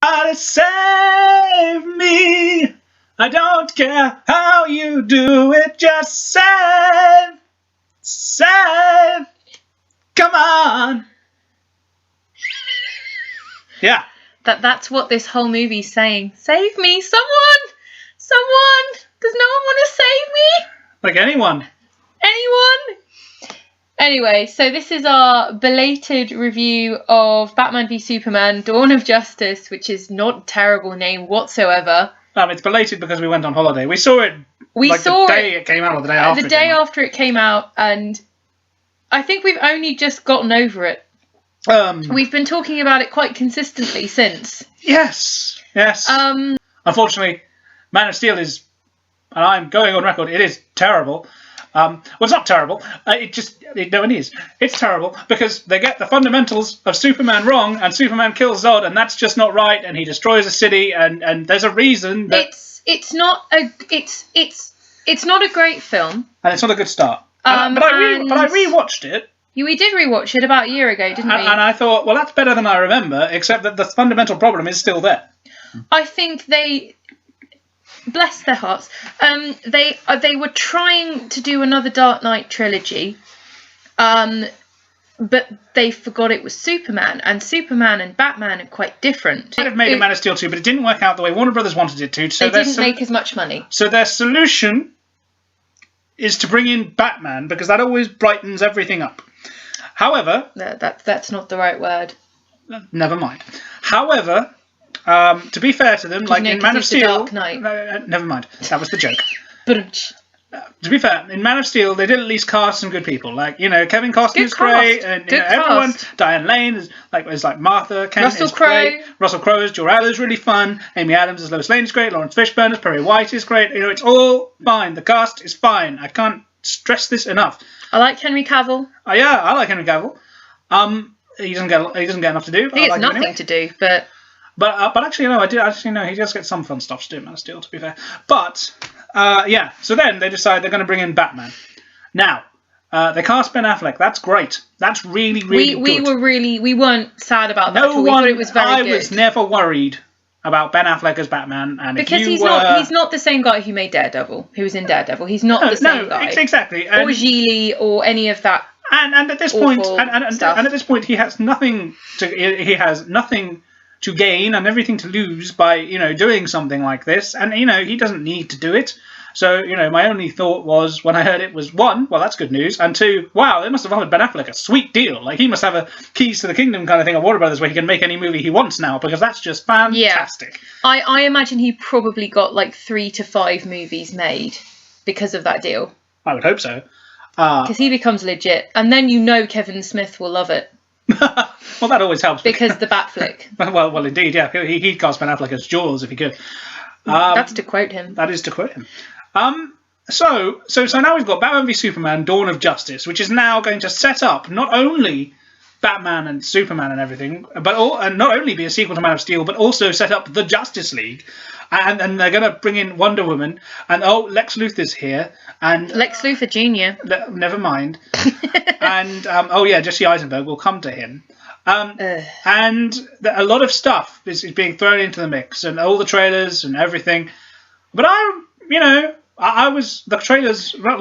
Somebody save me. I don't care how you do it, just save. Come on. Yeah. That's what this whole movie's saying. Save me, someone. Does no one want to save me? Like anyone. Anyway, so this is our belated review of Batman v Superman: Dawn of Justice, which is not a terrible name whatsoever. It's belated because we went on holiday. We saw it the day it came out, or the day after. The day after it came out, and I think we've only just gotten over it. We've been talking about it quite consistently since. Yes. Unfortunately, Man of Steel is, and I'm going on record, it is terrible. Well, it's not terrible. It is. It's terrible because they get the fundamentals of Superman wrong, and Superman kills Zod, and that's just not right. And he destroys a city, and there's a reason that it's not a great film, and it's not a good start. But I rewatched it. We did rewatch it about a year ago, didn't we? And I thought, well, that's better than I remember, except that the fundamental problem is still there. I think they, bless their hearts, they were trying to do another Dark Knight trilogy, but they forgot it was Superman, and Superman and Batman are quite different. They might have made a Man of Steel 2, but it didn't work out the way Warner Brothers wanted it to. So they didn't make as much money. So their solution is to bring in Batman, because that always brightens everything up. However... That's not the right word. Never mind. However, to be fair to them, like in Man of Steel... Dark Knight. Never mind. That was the joke. To be fair, in Man of Steel, they did at least cast some good people. Like, Kevin Costner's great, and everyone. Diane Lane is like Martha Kent. Russell is Crowe. Great. Russell Crowe is Jor-El is really fun. Amy Adams as Lois Lane is great. Lawrence Fishburne as Perry White is great. It's all fine. The cast is fine. I can't stress this enough. I like Henry Cavill. Yeah, I like Henry Cavill. He doesn't get enough to do. He gets nothing to do, but actually, no, he does get some fun stuff to do in Man of Steel, to be fair. But so then they decide they're going to bring in Batman. Now, they cast Ben Affleck. That's great. That's really, really good. We weren't sad about that. We thought it was very good. I was never worried about Ben Affleck as Batman, and because he's not the same guy who made Daredevil, who was in Daredevil. He's not the same guy. Exactly. Or Gigli or any of that. And at this point, at this point, he has nothing to gain and everything to lose by doing something like this, and he doesn't need to do it. So my only thought was, when I heard it, was one, well, that's good news, and two, wow, they must have offered Ben Affleck a sweet deal. Like, he must have a keys to the kingdom kind of thing at Warner Brothers, where he can make any movie he wants now, because that's just fantastic. Yeah. I imagine he probably got like 3 to 5 movies made because of that deal. I would hope so. Because he becomes legit, and then Kevin Smith will love it. Well, that always helps. Because the bat flick. well, indeed, yeah. He'd cast Ben Affleck as Jaws if he could. That's to quote him. That is to quote him. So now we've got Batman v Superman: Dawn of Justice, which is now going to set up not only Batman and Superman and everything, and not only be a sequel to Man of Steel, but also set up the Justice League. And they're going to bring in Wonder Woman, and Lex Luthor's here, and Lex Luthor Jr. Never mind. And Jesse Eisenberg will come to him. And a lot of stuff is being thrown into the mix, and all the trailers and everything. But a lot of the trailers were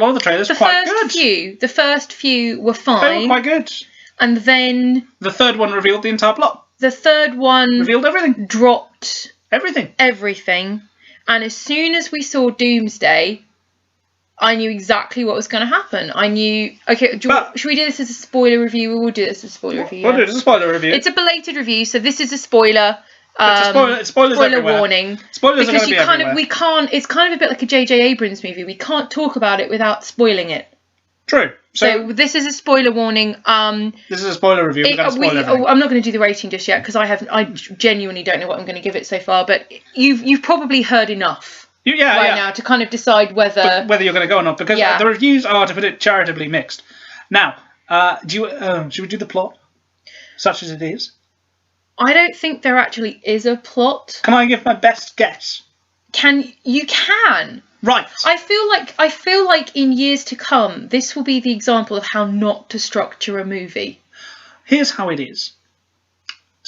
quite good. The first few were fine. They were quite good. And then the third one revealed the entire plot. The third one revealed everything. Dropped everything. And as soon as we saw Doomsday, I knew exactly what was going to happen. I knew... Okay, should we do this as a spoiler review? We will do this as a spoiler review. We'll do it as a spoiler review. It's a belated review, so this is a spoiler. Spoiler warning. Spoilers are going to be everywhere. We can't... It's kind of a bit like a J.J. Abrams movie. We can't talk about it without spoiling it. True. So this is a spoiler warning. This is a spoiler review. I'm not going to do the rating just yet because I genuinely don't know what I'm going to give it so far. But you've probably heard enough now to kind of decide whether you're going to go or not, because the reviews are, to put it charitably, mixed. Now, should we do the plot, such as it is? I don't think there actually is a plot. Can I give my best guess? You can. Right. I feel like in years to come, this will be the example of how not to structure a movie. Here's how it is.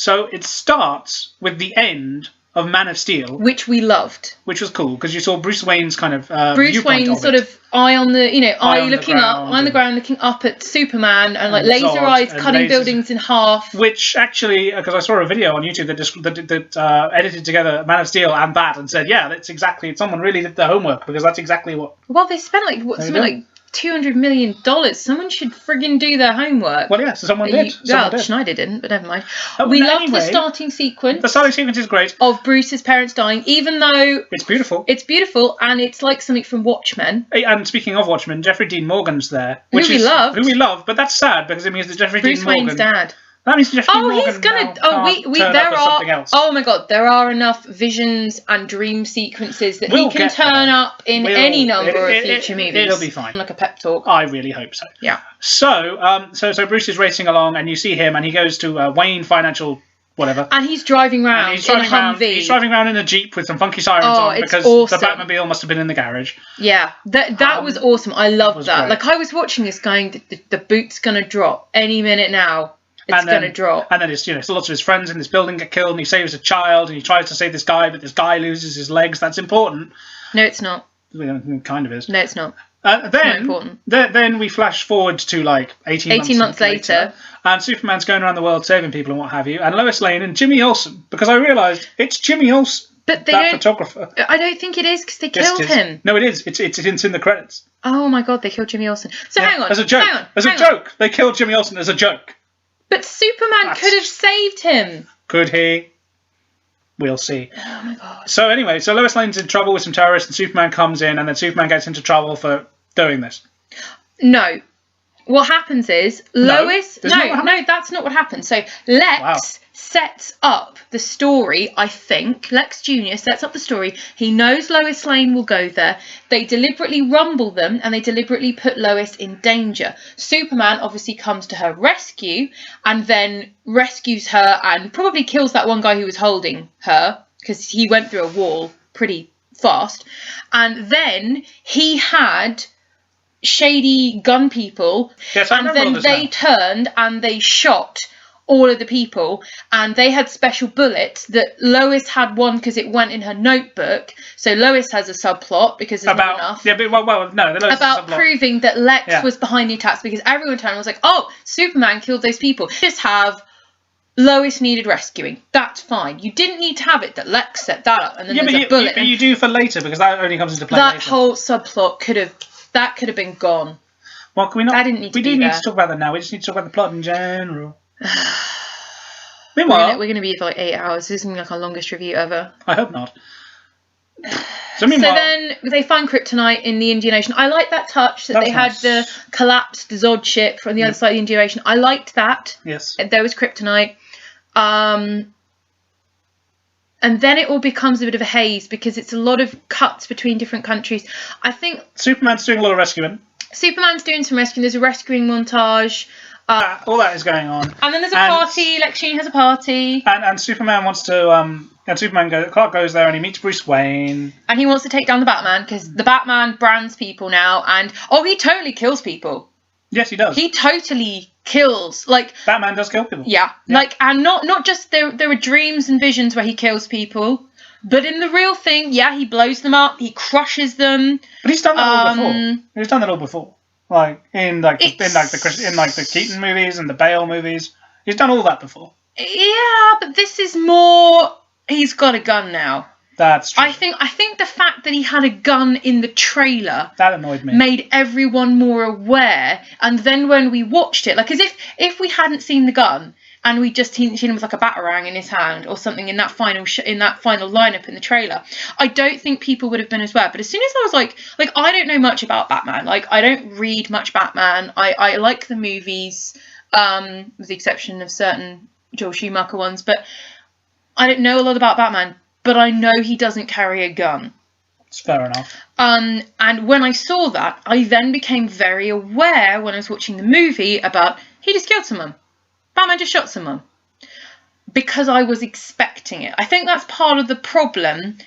So it starts with the end of Man of Steel, which we loved, which was cool because you saw Bruce Wayne's kind of Bruce Wayne sort of eye on the, eye looking up, eye on the ground, looking up at Superman, and like laser eyes cutting buildings in half. Which actually, because I saw a video on YouTube that edited together Man of Steel and that, and said, yeah, that's exactly. Someone really did their homework because that's exactly what. Well, they spent something like $200 million. Someone should friggin' do their homework. Well, yes, someone did. Schneider didn't, but never mind. We loved the starting sequence. The starting sequence is great. Of Bruce's parents dying, even though... It's beautiful. It's beautiful, and it's like something from Watchmen. And speaking of Watchmen, Jeffrey Dean Morgan's there. Who we love, but that's sad, because it means that Jeffrey Dean Morgan... Bruce Wayne's dad. That means Jeffrey Dean Morgan he's gonna. else. Oh my God, there are enough visions and dream sequences that he can turn up in any number of future movies. It'll be fine. Like a pep talk. I really hope so. Yeah. So Bruce is racing along, and you see him, and he goes to Wayne Financial, whatever. And he's driving around in a Humvee. He's driving around in a Jeep with some funky sirens on because awesome. The Batmobile must have been in the garage. Yeah, that was awesome. I loved that. Great. Like I was watching this, going, the boot's gonna drop any minute now. It's going to drop. And then so lots of his friends in this building get killed, and he saves a child, and he tries to save this guy, but this guy loses his legs. That's important. No, it's not. It kind of is. No, it's not. Then, not important. Then we flash forward to like 18 months later, and Superman's going around the world saving people and what have you, and Lois Lane and Jimmy Olsen, because I realised it's Jimmy Olsen, but that photographer. I don't think it is, because they killed him. No, it is. It's in the credits. Oh my God, they killed Jimmy Olsen. So hang on. As a joke. As a joke. They killed Jimmy Olsen as a joke. But Superman could have saved him. Could he? We'll see. Oh my God. So anyway, Lois Lane's in trouble with some terrorists, and Superman comes in, and then Superman gets into trouble for doing this. No. What happens is Lois... No, that's not what happens. So Lex sets up the story, I think. Lex Jr. sets up the story. He knows Lois Lane will go there. They deliberately rumble them, and they deliberately put Lois in danger. Superman obviously comes to her rescue, and then rescues her and probably kills that one guy who was holding her, because he went through a wall pretty fast. And then he had... shady gun people, and then they turned and they shot all of the people, and they had special bullets that Lois had one because it went in her notebook, so Lois has a subplot because there's not enough about proving that Lex was behind the attacks, because everyone turned and was like, oh, Superman killed those people. Just have Lois needed rescuing. That's fine. You didn't need to have it that Lex set that up and then there's a bullet. But you do for later, because that only comes into play later. That whole subplot could have been gone. Well, can we not? That didn't need to we be do need there. to talk about that now. We just need to talk about the plot in general. Meanwhile, we're going to be for like 8 hours. This is going to be like our longest review ever. I hope not. So then they find kryptonite in the Indian Ocean. I like that touch that they had the collapsed Zod ship from the other side of the Indian Ocean. I liked that. Yes. There was kryptonite. And then it all becomes a bit of a haze because it's a lot of cuts between different countries. I think Superman's doing a lot of rescuing. Superman's doing some rescuing. There's a rescuing montage. All that is going on. And then there's a party. Lex Jr. has a party. And Superman wants to... Clark goes there and he meets Bruce Wayne. And he wants to take down the Batman because the Batman brands people now. And, he totally kills people. Yes, he does. He totally kills. Like Batman does kill people. Yeah. Like, and not just there are dreams and visions where he kills people. But in the real thing, he blows them up. He crushes them. But he's done that all before. He's done that all before. Like in the Keaton movies and the Bale movies. He's done all that before. Yeah, but this is more. He's got a gun now. That's true. I think the fact that he had a gun in the trailer that annoyed me. Made everyone more aware. And then when we watched it, like as if we hadn't seen the gun. And we just seen him with like a batarang in his hand or something in that final lineup in the trailer. I don't think people would have been as aware. But as soon as I was like I don't know much about Batman. Like I don't read much Batman. I like the movies, with the exception of certain Joel Schumacher ones. But I don't know a lot about Batman. But I know he doesn't carry a gun. It's fair enough. And when I saw that, I then became very aware when I was watching the movie about he just killed someone. Batman just shot someone. Because I was expecting it. I think that's part of the problem,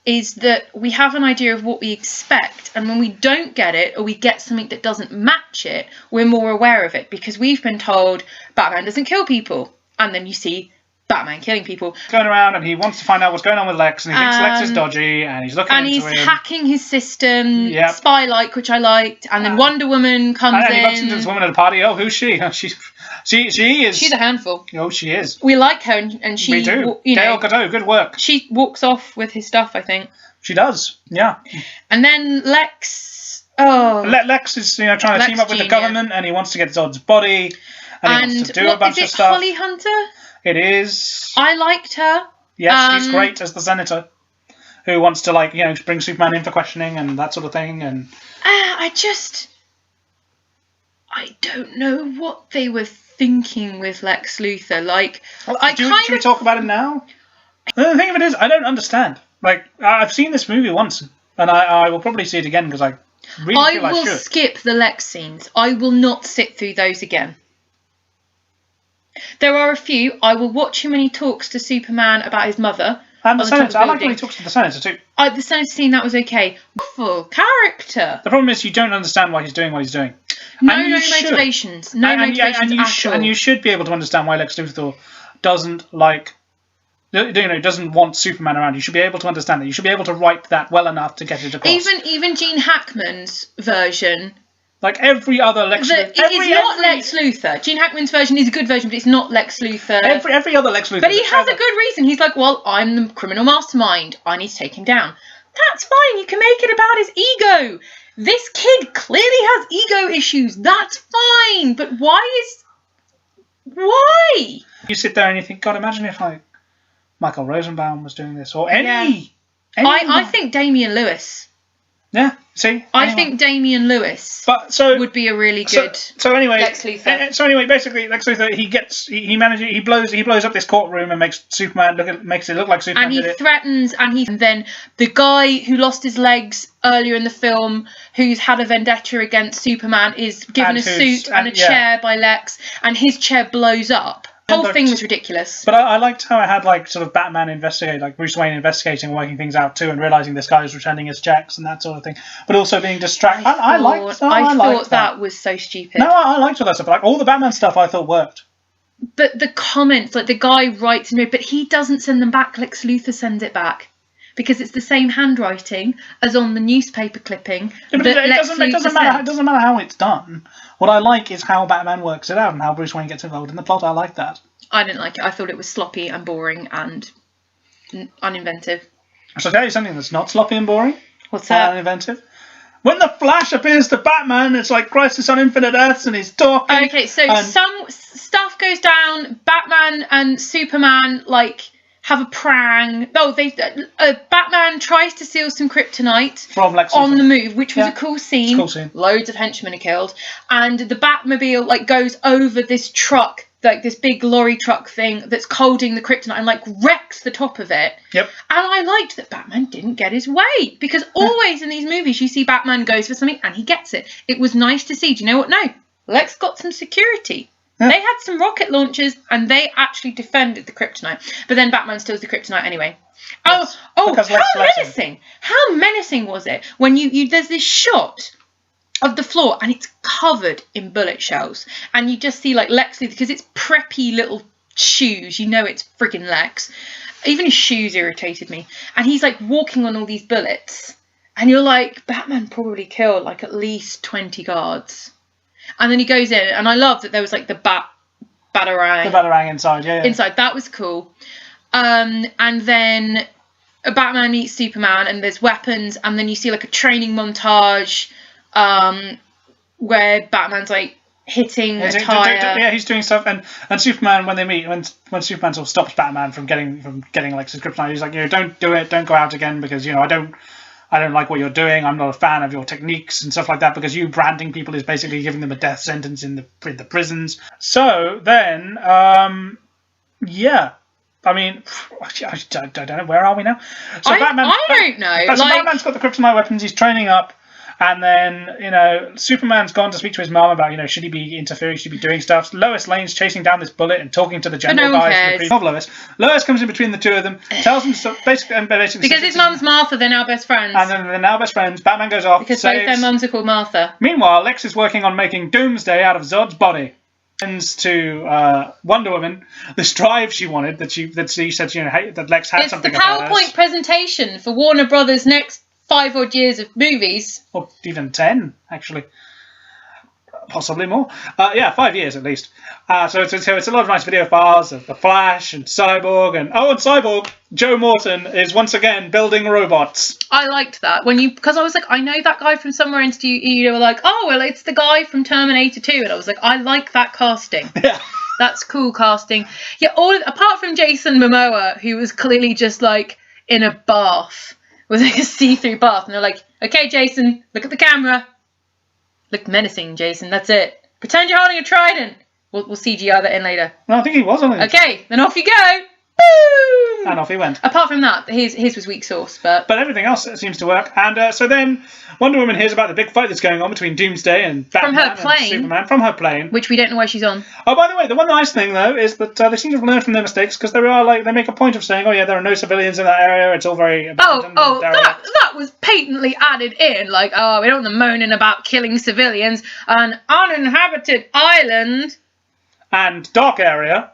is that we have an idea of what we expect, and when we don't get it, or we get something that doesn't match it, we're more aware of it, because we've been told Batman doesn't kill people. And then you see Batman killing people. Going around and he wants to find out what's going on with Lex, and he thinks Lex is dodgy, and he's looking into him. And he's hacking his system, spy-like, which I liked, and then Wonder Woman comes in. And he bumps into this woman at a party. Oh, who's she? She is... She's a handful. Oh, she is. We like her, and she... We do. Gail Godot, good work. She walks off with his stuff, I think. She does, yeah. And then Lex... Oh... Lex is trying to team up with the government, and he wants to get Zod's body, and he wants to do a bunch of stuff. Holly Hunter? It is. I liked her. Yes, she's great as the senator, who wants to bring Superman in for questioning and that sort of thing. And I don't know what they were thinking with Lex Luthor. Should we talk about it now? The thing of it is, I don't understand. I've seen this movie once, and I will probably see it again because I really feel I should. I will skip the Lex scenes. I will not sit through those again. There are a few. I will watch him when he talks to Superman about his mother. And the senator. I like when he talks to the senator too. The senator scene, that was okay. Full character. The problem is you don't understand why he's doing what hees doing. No motivations. No motivations at all. And you should be able to understand why Lex Luthor doesn't doesn't want Superman around. You should be able to understand that. You should be able to write that well enough to get it across. Even Gene Hackman's version... every other Lex Luthor. It is not Lex Luthor. Gene Hackman's version is a good version, but it's not Lex Luthor. Every other Lex Luthor. But he has a good reason. He's like, well, I'm the criminal mastermind. I need to take him down. That's fine. You can make it about his ego. This kid clearly has ego issues. That's fine. But why? You sit there and you think, God, imagine if Michael Rosenbaum was doing this, or any. I think Damian Lewis. Yeah, see? I think Damian Lewis would be a really good Lex Luthor. So anyway, basically, Lex Luthor, he blows up this courtroom and makes it look like Superman and he threatens, and then the guy who lost his legs earlier in the film, who's had a vendetta against Superman, is given a suit and a chair by Lex, and his chair blows up. The whole thing was ridiculous. But I liked how it had sort of Batman investigate, Bruce Wayne investigating, working things out too, and realising this guy was returning his checks and that sort of thing. But also being distracted. I thought that was so stupid. No, I liked all that stuff. All the Batman stuff I thought worked. But the comments, the guy writes and but he doesn't send them back. Lex Luthor sends it back. Because it's the same handwriting as on the newspaper clipping. Yeah, but it doesn't matter how it's done. What I like is how Batman works it out and how Bruce Wayne gets involved in the plot. I like that. I didn't like it. I thought it was sloppy and boring and uninventive. So I'll tell you something that's not sloppy and boring. What's that? Uninventive. When the Flash appears to Batman, it's like Crisis on Infinite Earths, and he's talking. Okay, so some stuff goes down. Batman and Superman have a prang. Batman tries to steal some kryptonite from Lex on the move, which was a cool scene. It's a cool scene. Loads of henchmen are killed, and the Batmobile goes over this truck, this big lorry truck thing that's holding the kryptonite, and wrecks the top of it. Yep. And I liked that Batman didn't get his way, because always in these movies you see Batman goes for something and he gets it. It was nice to see. Do you know what? No, Lex got some security. Yeah. They had some rocket launchers and they actually defended the kryptonite. But then Batman steals the kryptonite anyway. Yes. How menacing! How menacing was it when there's this shot of the floor and it's covered in bullet shells, and you just see Lex Luthor, because it's preppy little shoes. You know it's friggin' Lex. Even his shoes irritated me. And he's walking on all these bullets, and you're like, Batman probably killed at least 20 guards. And then he goes in, and I love that there was the batarang. The batarang inside, yeah. Inside, that was cool. And then Batman meets Superman, and there's weapons, and then you see a training montage where Batman's hitting a tire. Yeah, he's doing stuff, and Superman, when they meet, when Superman sort of stops Batman from getting his kryptonite, he's like, don't do it, don't go out again, because I don't like what you're doing. I'm not a fan of your techniques and stuff like that, because you branding people is basically giving them a death sentence in the prisons. So then, yeah. I mean, I don't know. Where are we now? So I don't know. So Batman's got the kryptonite weapons. He's training up. And then, Superman's gone to speak to his mom about, should he be interfering, should he be doing stuff. Lois Lane's chasing down this bullet and talking to the general guys. Of Lois. Lois comes in between the two of them, tells them stuff, basically because his mum's Martha, they're now best friends. And then they're now best friends. Batman goes off. Because both their mums are called Martha. Meanwhile, Lex is working on making Doomsday out of Zod's body. sends to Wonder Woman this drive she wanted that she said that Lex had something about. It's the PowerPoint presentation for Warner Brothers' next 5 odd years of movies, or even 10 actually, possibly more. 5 years at least. So it's a lot of nice video files of the Flash and Cyborg and Cyborg. Joe Morton is once again building robots. I liked that because I was like, I know that guy from somewhere, and you were like, oh well, it's the guy from Terminator 2, and I was like, I like that casting. Yeah, that's cool casting. Yeah, apart from Jason Momoa, who was clearly just like in a bath with like a see-through bath, and they're like, okay, Jason, look at the camera, look menacing, Jason. That's it. Pretend you're holding a trident. We'll CGI that in later. No, I think he was on it. Okay, then off you go. Boom! And off he went. Apart from that, his was weak sauce, but everything else seems to work. And so then Wonder Woman hears about the big fight that's going on between Doomsday and Batman and Superman from her plane, which we don't know why she's on. Oh, by the way, the one nice thing though is that they seem to have learned from their mistakes, because they make a point of saying, oh yeah, there are no civilians in that area. It's all very abandoned. That was patently added in, like, oh, we don't want them moaning about killing civilians, an uninhabited island and dark area.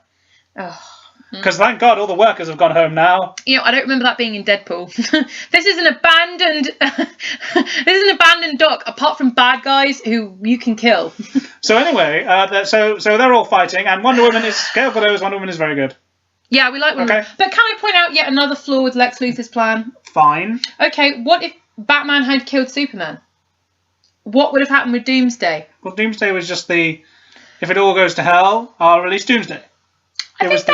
Oh. Because thank God all the workers have gone home now. I don't remember that being in Deadpool. This is an abandoned dock, apart from bad guys who you can kill. So anyway, so they're all fighting, and Wonder Woman is very good. Yeah, we like Wonder Woman. But can I point out yet another flaw with Lex Luthor's plan? Fine. Okay, what if Batman had killed Superman? What would have happened with Doomsday? Well, Doomsday was just if it all goes to hell, I'll release Doomsday. I think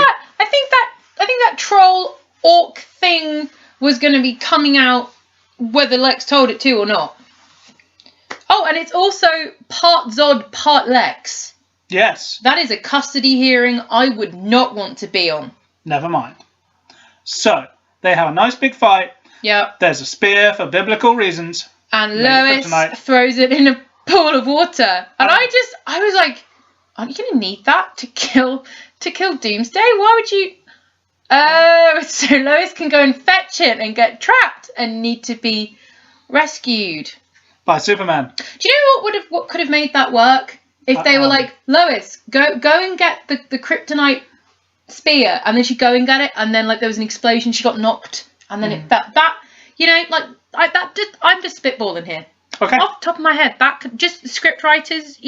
that troll orc thing was going to be coming out whether Lex told it to or not. Oh, and it's also part Zod, part Lex. Yes. That is a custody hearing I would not want to be on. Never mind. So, they have a nice big fight. Yeah. There's a spear for biblical reasons. And Lois throws it in a pool of water. And I was like, aren't you going to need that to kill Doomsday? Why would you... Oh, so Lois can go and fetch it and get trapped and need to be rescued. By Superman. Do you know what could have made that work? If they were like, Lois, go and get the kryptonite spear, and then she'd go and get it, and then like there was an explosion, she got knocked, and then I'm just spitballing here. Okay. Off the top of my head, that could just script writers,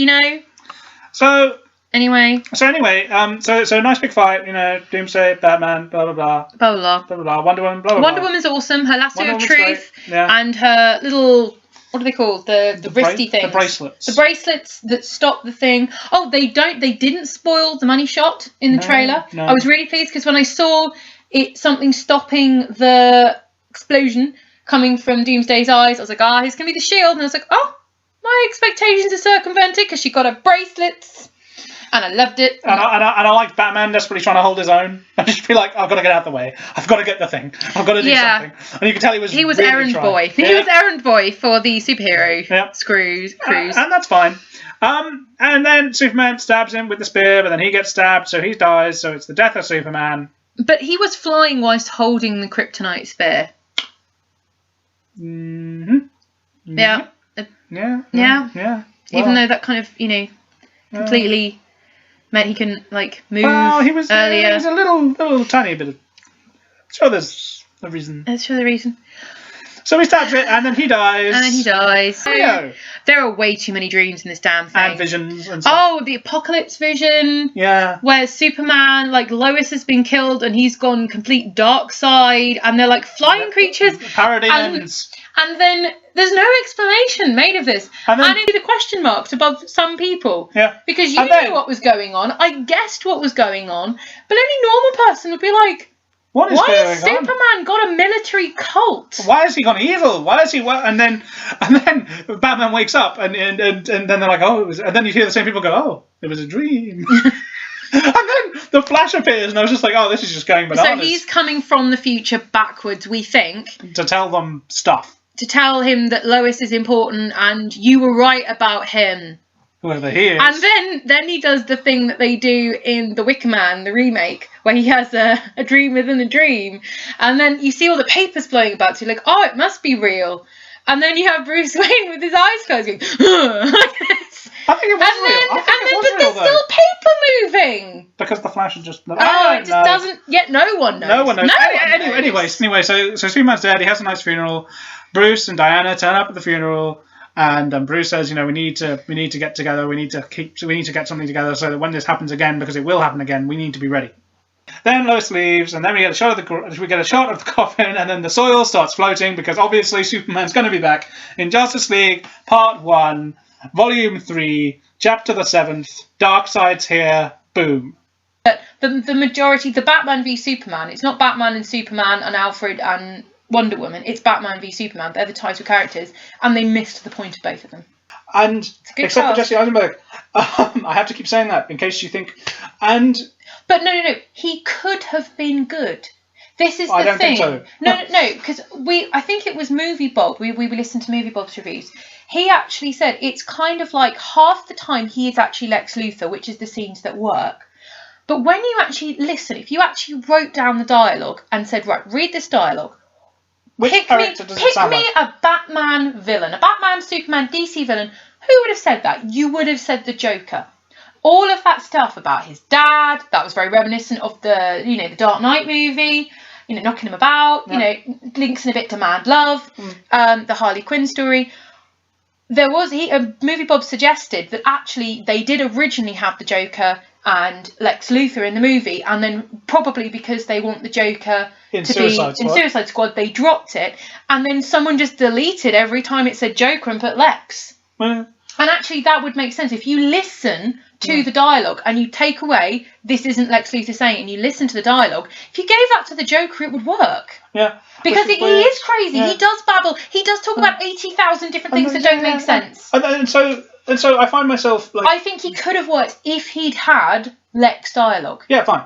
So... Anyway. So nice big fight, Doomsday, Batman, blah blah blah. Blah blah blah. Blah blah. Wonder Woman, blah blah. Wonder Woman's awesome. Her lasso of truth, and her little, what are they called? The wristy things. The bracelets. The bracelets that stop the thing. Oh, they didn't spoil the money shot in the trailer. No. I was really pleased because when I saw something stopping the explosion coming from Doomsday's eyes, I was like, he's gonna be the shield, and I was like, oh, my expectations are circumvented because she got her bracelets. And I loved it. And I liked Batman desperately trying to hold his own. I just feel like, I've got to get out of the way. I've got to get the thing. I've got to do something. And you could tell he was really errand boy. Yeah. He was errand boy for the superhero cruise. And that's fine. And then Superman stabs him with the spear, but then he gets stabbed, so he dies. So it's the death of Superman. But he was flying whilst holding the kryptonite spear. Mm-hmm. Yeah. Yeah. Well, even though that kind of, completely... meant he can move earlier. He was a little tiny bit. Sure, there's a reason. So he stabs it, and then he dies. So, there are way too many dreams in this damn thing. And visions and stuff. Oh, the apocalypse vision. Yeah. Where Superman, Lois has been killed, and he's gone complete dark side, and they're flying creatures. Parody ends. And then there's no explanation made of this. And it's the question marks above some people. Yeah. Because you knew what was going on. I guessed what was going on. But any normal person would be like, why has Superman got a military cult? Why has he gone evil? Why is he... And then Batman wakes up and then they're like, oh... And then you hear the same people go, oh, it was a dream. And then the Flash appears, and I was just like, oh, this is just going bananas. So he's coming from the future backwards, we think. To tell them stuff. To tell him that Lois is important and you were right about him. Whoever he is. And then he does the thing that they do in The Wicker Man, the remake, where he has a dream within a dream. And then you see all the papers blowing about, so you're like, oh, it must be real. And then you have Bruce Wayne with his eyes closed going, like this. I think it was real. But there's still paper moving. Because the Flash is just... it just doesn't... Yet no one knows. No one knows. Anyway, so Superman's dead. He has a nice funeral. Bruce and Diana turn up at the funeral. And Bruce says, you know, we need to get together. We need to get something together so that when this happens again, because it will happen again, we need to be ready. Then Lois leaves, and then we get a shot of the coffin, and then the soil starts floating because obviously Superman's going to be back in Justice League Part 1, Volume 3, Chapter the 7th. Darkseid's here. Boom. But the majority, the Batman v Superman, it's not Batman and Superman and Alfred and Wonder Woman. It's Batman v Superman. They're the title characters, and they missed the point of both of them. And except for Jesse Eisenberg, I have to keep saying that in case you think. But no. He could have been good. This is the thing. I don't think so. No, because I think it was Movie Bob. We listened to Movie Bob's reviews. He actually said it's kind of like half the time he is actually Lex Luthor, which is the scenes that work. But when you actually listen, if you actually wrote down the dialogue and said, right, read this dialogue. Pick me a Batman villain, a Batman, Superman, DC villain. Who would have said that? You would have said the Joker. All of that stuff about his dad, that was very reminiscent of the Dark Knight movie, knocking him about, links in a bit to Mad Love, the Harley Quinn story. Movie Bob suggested that actually they did originally have the Joker and Lex Luthor in the movie, and then probably because they want the Joker in Suicide Squad, they dropped it, and then someone just deleted every time it said Joker and put Lex. And actually that would make sense if you listen to the dialogue and you take away this isn't Lex Luthor saying it, and you listen to the dialogue. If you gave that to the Joker, it would work. Yeah. Because he is crazy. Yeah. He does babble. He does talk about 80,000 different things that don't make sense. And so I find myself like... I think he could have worked if he'd had Lex dialogue. Yeah, fine.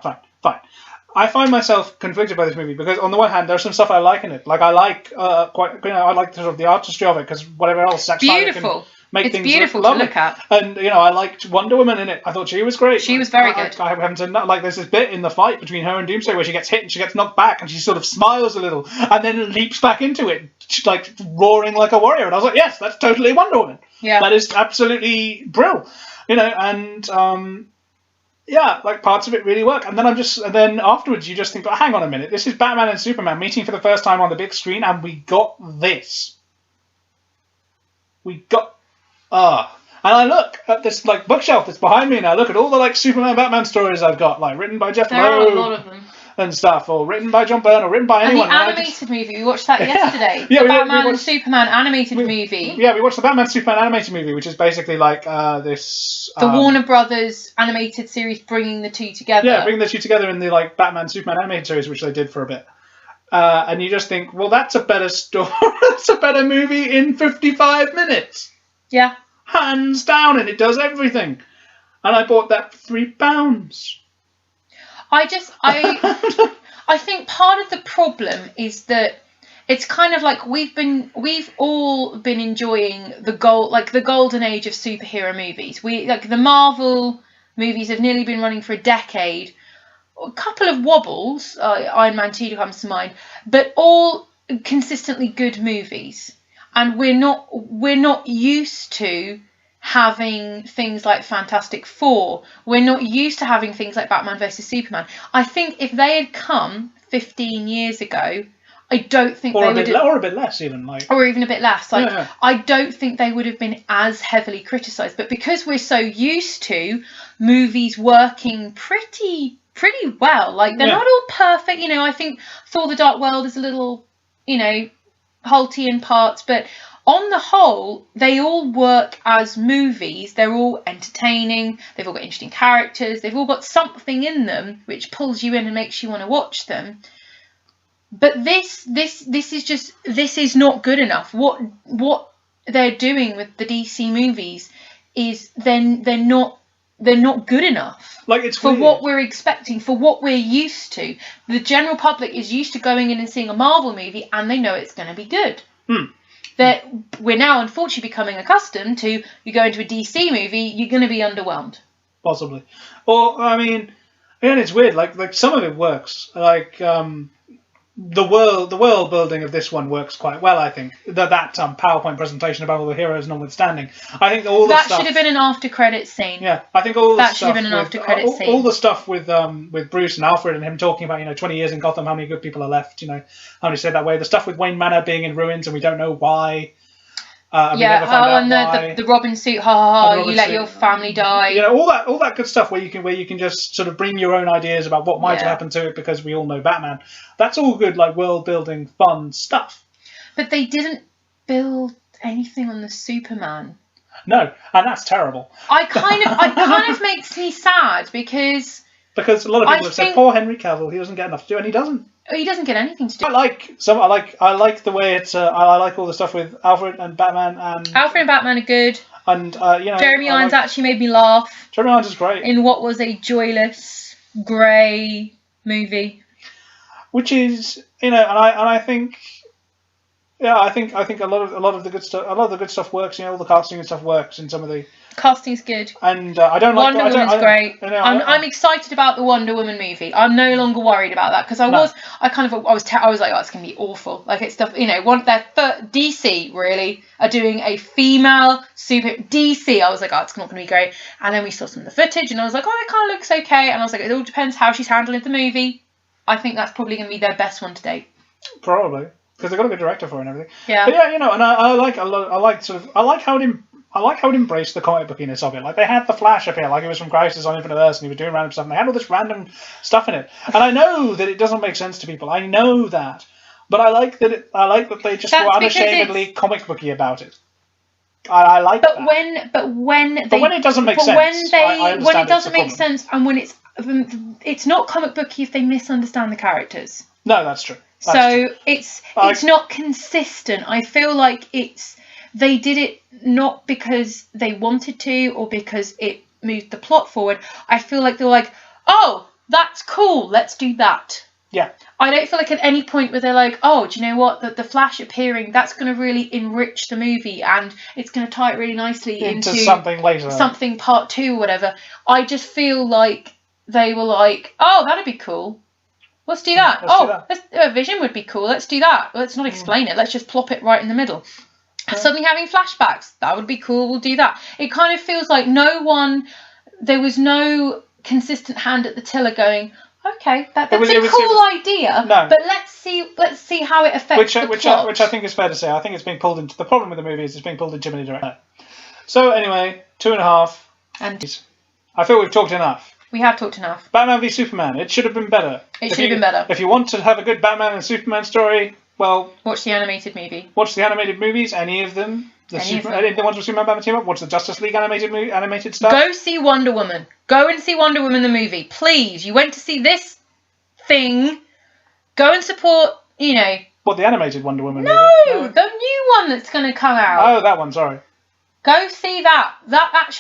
I find myself conflicted by this movie because on the one hand, there's some stuff I like in it. Like I like I like sort of the artistry of it because whatever else Zack Snyder can make things beautiful look to look at. And I liked Wonder Woman in it. I thought she was great. She was very good. I haven't to like there's this bit in the fight between her and Doomsday where she gets hit and she gets knocked back and she sort of smiles a little and then leaps back into it, like roaring like a warrior. And I was like, yes, that's totally Wonder Woman. Yeah, that is absolutely brilliant. And yeah, like parts of it really work, and then afterwards you just think, oh, hang on a minute, this is Batman and Superman meeting for the first time on the big screen, and we got this. And I look at this like bookshelf that's behind me, and I look at all the like Superman Batman stories I've got, like written by Jeff Loeb. There are a lot of them. And stuff, or written by John Byrne, or written by anyone. And the animated movie, we watched that yesterday. The Batman and Superman animated movie. Yeah, we watched the Batman Superman animated movie, which is basically like this... The Warner Brothers animated series bringing the two together. Yeah, bringing the two together in the like Batman Superman animated series, which they did for a bit. And you just think, well, that's a better story. That's a better movie in 55 minutes. Yeah. Hands down, and it does everything. And I bought that for £3. I think part of the problem is that it's kind of like we've all been enjoying the golden age of superhero movies. The Marvel movies have nearly been running for a decade. A couple of wobbles, Iron Man 2 comes to mind, but all consistently good movies. And we're not used to having things like Fantastic Four. We're not used to having things like Batman vs Superman. I think if they had come 15 years ago, I don't think or a bit less even or even a bit less. I don't think they would have been as heavily criticised. But because we're so used to movies working pretty well, like they're not all perfect. I think Thor: The Dark World is a little, halty in parts, but on the whole, they all work as movies. They're all entertaining. They've all got interesting characters. They've all got something in them which pulls you in and makes you want to watch them. But this is not good enough. What they're doing with the DC movies is they're not good enough. Like it's for weird. What we're expecting, for what we're used to. The general public is used to going in and seeing a Marvel movie, and they know it's going to be good. That we're now unfortunately becoming accustomed to. You go into a DC movie, you're going to be underwhelmed. Possibly. Or I mean, again, it's weird. Like some of it works. Like the world building of this one works quite well. I think that PowerPoint presentation about all the heroes notwithstanding, I think all the stuff that should have been an after credits scene. Yeah, I think all the that stuff should have been an after credits scene. All the stuff with Bruce and Alfred and him talking about 20 years in Gotham, how many good people are left, how many say that way. The stuff with Wayne Manor being in ruins and we don't know why. And the Robin suit, you let your family die. All that good stuff where you can just sort of bring your own ideas about what might have happened to it because we all know Batman. That's all good, like world building, fun stuff. But they didn't build anything on the Superman. No, and that's terrible. It kind of makes me sad because a lot of people have said, poor Henry Cavill, he doesn't get enough to do, and he doesn't. He doesn't get anything to do. I like the way it's. I like all the stuff with Alfred and Batman Alfred and Batman are good. And Jeremy Irons actually made me laugh. Jeremy Irons is great in what was a joyless, grey movie. Which is I think. Yeah, I think a lot of the good stuff works. All the casting and stuff works in some of the. Casting's good. And I don't like Wonder Woman's great. I'm excited about the Wonder Woman movie. I'm no longer worried about that because I was like, oh, it's gonna be awful. Like it's stuff, DC really are doing a female super DC. I was like, oh, it's not gonna be great. And then we saw some of the footage, and I was like, oh, it kind of looks okay. And I was like, it all depends how she's handling the movie. I think that's probably gonna be their best one to date. Probably because they've got a good director for it and everything. Yeah. But yeah, and I like how it embraced the comic bookiness of it. Like they had the Flash appear, like it was from Crisis on Infinite Earths, and he was doing random stuff. And they had all this random stuff in it. And I know that it doesn't make sense to people. I know that, but I like that they just were unashamedly comic booky about it. I like that. But when it doesn't make sense, when it doesn't make sense, and when it's not comic booky if they misunderstand the characters. No, that's true. It's not consistent. I feel like they did it not because they wanted to or because it moved the plot forward. I feel like they're like, oh, that's cool, let's do that. Yeah. I don't feel like at any point where they're like, oh, do you know what? The Flash appearing, that's going to really enrich the movie and it's going to tie it really nicely into something later. Something part 2 or whatever. I just feel like they were like, oh, that'd be cool. Let's do that. Vision would be cool. Let's do that. Let's not explain it. Let's just plop it right in the middle. Suddenly having flashbacks. That would be cool. We'll do that. It kind of feels like there was no consistent hand at the tiller going, okay, that's a cool idea, no. But let's see how it affects the plot. Which I think is fair to say. I think it's being pulled into... The problem with the movie is it's being pulled in too many directions. So anyway, 2.5. And I feel we've talked enough. We have talked enough. Batman v Superman. It should have been better. It should have been better. If you want to have a good Batman and Superman story, well... Watch the animated movie. Watch the animated movies, any of them. The ones with Superman, Batman team up. Watch the Justice League animated stuff. Go see Wonder Woman. Go and see Wonder Woman the movie. Please. You went to see this thing. Go and support, What, the animated Wonder Woman movie? No, the new one that's going to come out. Oh, that one, sorry. Go see that. That actually...